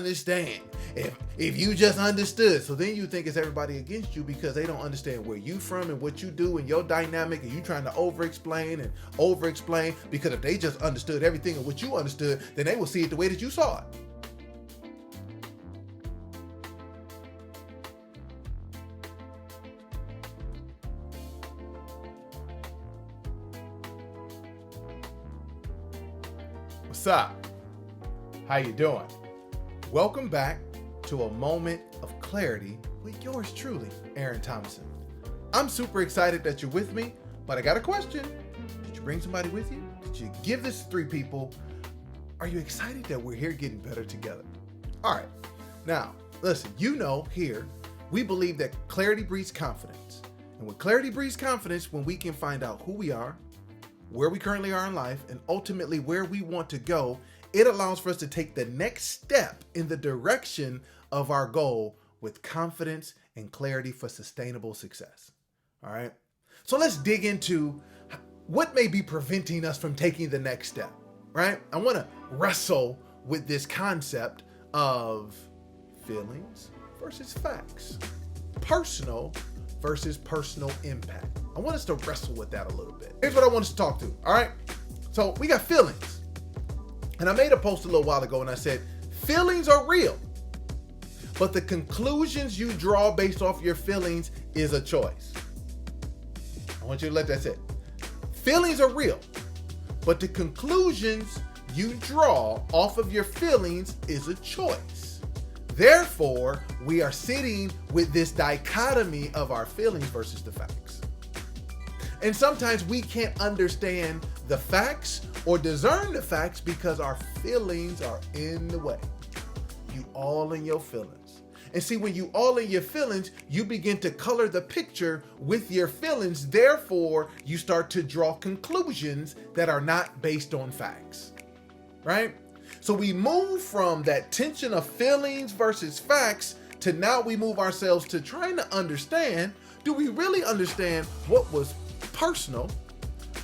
understand. If you just understood. So then you think it's everybody against you because they don't understand where you from and what you do and your dynamic, and you trying to over-explain. Because if they just understood everything and what you understood, then they will see it the way that you saw it. What's up? How you doing? Welcome back to a moment of clarity with yours truly, Aaron Thomason. I'm super excited that you're with me, but I got a question. Did you bring somebody with you? Did you give this to 3 people? Are you excited that we're here getting better together? All right. Now, listen, here, we believe that clarity breeds confidence. And with clarity breeds confidence, when we can find out who we are, where we currently are in life, and ultimately where we want to go, it allows for us to take the next step in the direction of our goal with confidence and clarity for sustainable success. All right. So let's dig into what may be preventing us from taking the next step, right? I want to wrestle with this concept of feelings versus facts, personal versus personal impact. I want us to wrestle with that a little bit. Here's what I want us to talk to. All right. So we got feelings. And I made a post a little while ago and I said, feelings are real, but the conclusions you draw based off your feelings is a choice. I want you to let that sit. Feelings are real, but the conclusions you draw off of your feelings is a choice. Therefore, we are sitting with this dichotomy of our feelings versus the facts. And sometimes we can't understand the facts or discern the facts because our feelings are in the way. You all in your feelings. And see, when you all in your feelings, you begin to color the picture with your feelings. Therefore, you start to draw conclusions that are not based on facts, right? So we move from that tension of feelings versus facts to now we move ourselves to trying to understand, do we really understand what was personal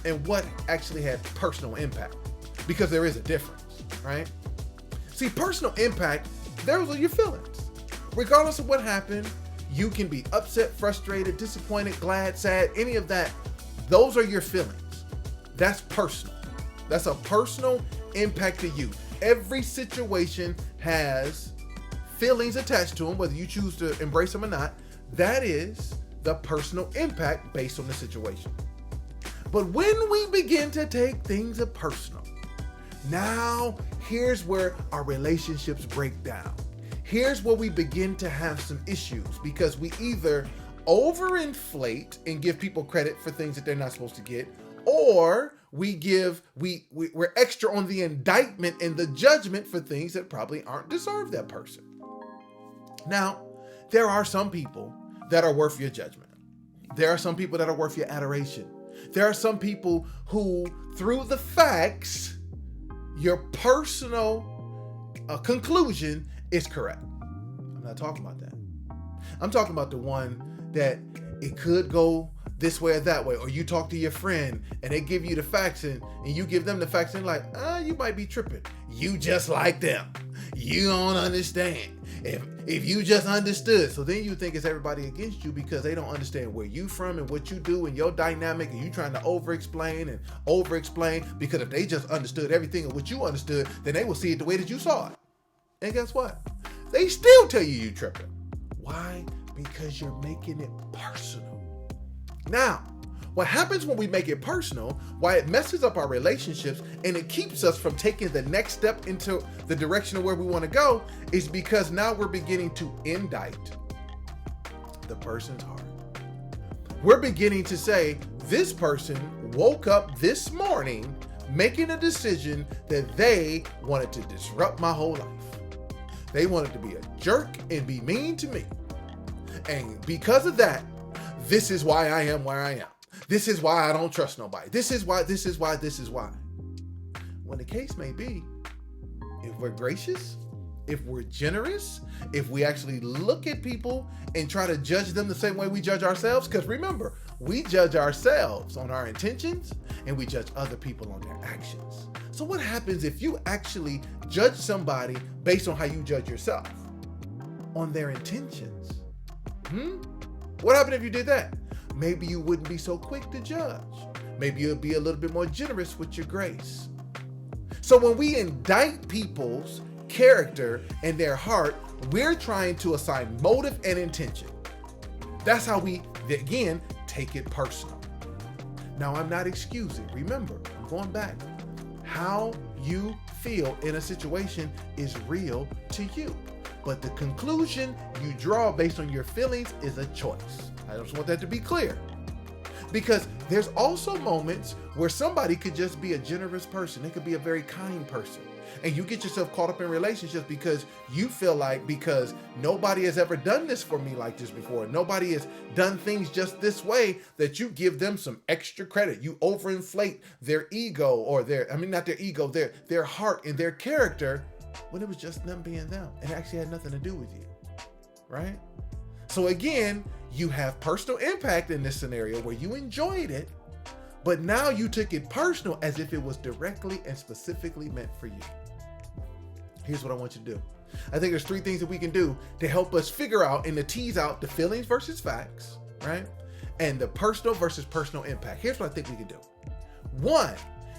and what actually had personal impact? Because there is a difference, right? See, personal impact, those are your feelings. Regardless of what happened, you can be upset, frustrated, disappointed, glad, sad, any of that. Those are your feelings. That's personal. That's a personal impact to you. Every situation has feelings attached to them, whether you choose to embrace them or not. That is the personal impact based on the situation. But when we begin to take things personal, now here's where our relationships break down. Here's where we begin to have some issues because we either overinflate and give people credit for things that they're not supposed to get, or we're extra on the indictment and the judgment for things that probably aren't deserve that person. Now, there are some people that are worth your judgment. There are some people that are worth your adoration. There are some people who, through the facts, your personal conclusion is correct. I'm not talking about that. I'm talking about the one that it could go this way or that way, or you talk to your friend and they give you the facts and you give them the facts and like, you might be tripping. You just like them. You don't understand. If you just understood. So then you think it's everybody against you because they don't understand where you from and what you do and your dynamic, and you trying to over-explain. Because if they just understood everything and what you understood, then they will see it the way that you saw it. And guess what? They still tell you tripping. Why? Because you're making it personal. Now, what happens when we make it personal, why it messes up our relationships and it keeps us from taking the next step into the direction of where we want to go, is because now we're beginning to indict the person's heart. We're beginning to say, this person woke up this morning making a decision that they wanted to disrupt my whole life. They wanted to be a jerk and be mean to me. And because of that, this is why I am where I am. This is why I don't trust nobody. This is why. When the case may be, if we're gracious, if we're generous, if we actually look at people and try to judge them the same way we judge ourselves, because remember, we judge ourselves on our intentions and we judge other people on their actions. So what happens if you actually judge somebody based on how you judge yourself? On their intentions? What happened if you did that? Maybe you wouldn't be so quick to judge. Maybe you'll be a little bit more generous with your grace. So when we indict people's character and their heart, we're trying to assign motive and intention. That's how we, again, take it personal. Now, I'm not excusing. Remember, I'm going back. How you feel in a situation is real to you. But the conclusion you draw based on your feelings is a choice. I just want that to be clear. Because there's also moments where somebody could just be a generous person. They could be a very kind person. And you get yourself caught up in relationships because you feel like, because nobody has ever done this for me like this before, nobody has done things just this way, that you give them some extra credit. You overinflate their ego, or not their ego, their heart and their character, when it was just them being them. It actually had nothing to do with you, right? So again, you have personal impact in this scenario where you enjoyed it, but now you took it personal as if it was directly and specifically meant for you. Here's what I want you to do. I think there's 3 things that we can do to help us figure out and to tease out the feelings versus facts, right? And the personal versus personal impact. Here's what I think we can do. 1,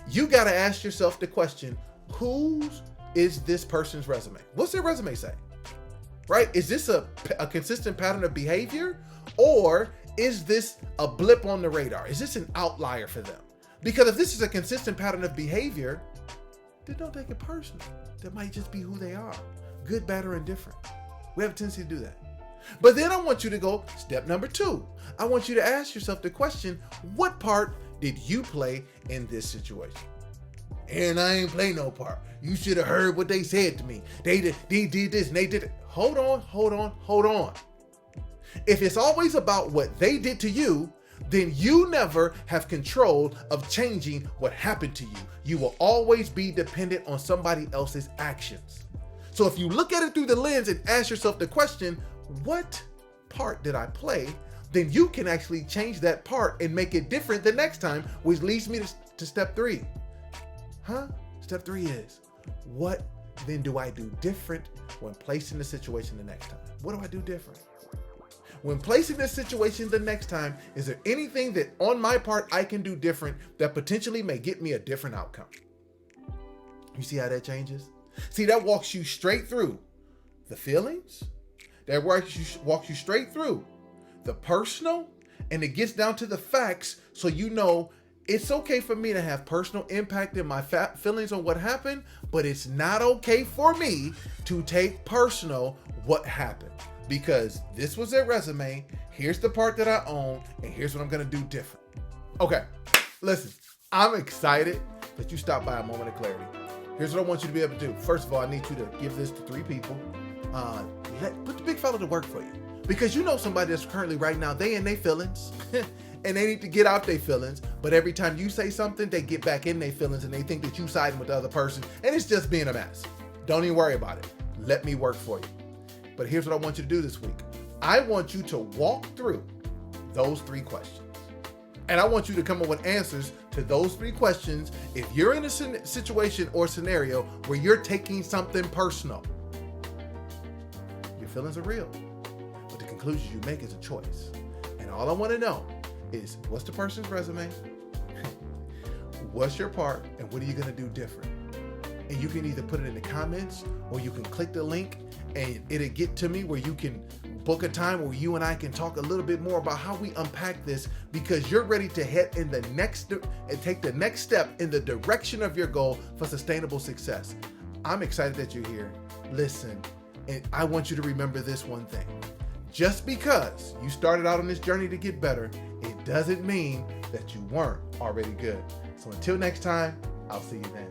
you got to ask yourself the question, whose is this person's resume? What's their resume say? Right? Is this a consistent pattern of behavior, or is this a blip on the radar? Is this an outlier for them? Because if this is a consistent pattern of behavior, then don't take it personal. That might just be who they are. Good, bad, or indifferent. We have a tendency to do that. But then I want you to go step number 2. I want you to ask yourself the question, what part did you play in this situation? And I ain't play no part. You should have heard what they said to me. They did this and they did it. Hold on. If it's always about what they did to you, then you never have control of changing what happened to you. You will always be dependent on somebody else's actions. So if you look at it through the lens and ask yourself the question, what part did I play? Then you can actually change that part and make it different the next time, which leads me to step 3. Step 3 is, what then do I do different when placed in the situation the next time? What do I do different? When placing this situation the next time, is there anything that on my part I can do different that potentially may get me a different outcome? You see how that changes? See, that walks you straight through the feelings, that walks you straight through the personal, and it gets down to the facts, so you know it's okay for me to have personal impact in my feelings on what happened, but it's not okay for me to take personal what happened. Because this was their resume, here's the part that I own, and here's what I'm gonna do different. Okay, listen, I'm excited that you stopped by a moment of clarity. Here's what I want you to be able to do. First of all, I need you to give this to 3 people. Put the big fella to work for you. Because you know somebody that's currently right now, they in their feelings, and they need to get out their feelings, but every time you say something, they get back in their feelings and they think that you siding with the other person, and it's just being a mess. Don't even worry about it. Let me work for you. But here's what I want you to do this week. I want you to walk through those 3 questions. And I want you to come up with answers to those 3 questions if you're in a situation or scenario where you're taking something personal. Your feelings are real, but the conclusions you make is a choice. And all I want to know is, what's the person's resume? What's your part? And what are you going to do different? And you can either put it in the comments, or you can click the link and it'll get to me where you can book a time where you and I can talk a little bit more about how we unpack this, because you're ready to head in the next and take the next step in the direction of your goal for sustainable success. I'm excited that you're here. Listen, and I want you to remember this one thing. Just because you started out on this journey to get better, it doesn't mean that you weren't already good. So until next time, I'll see you then.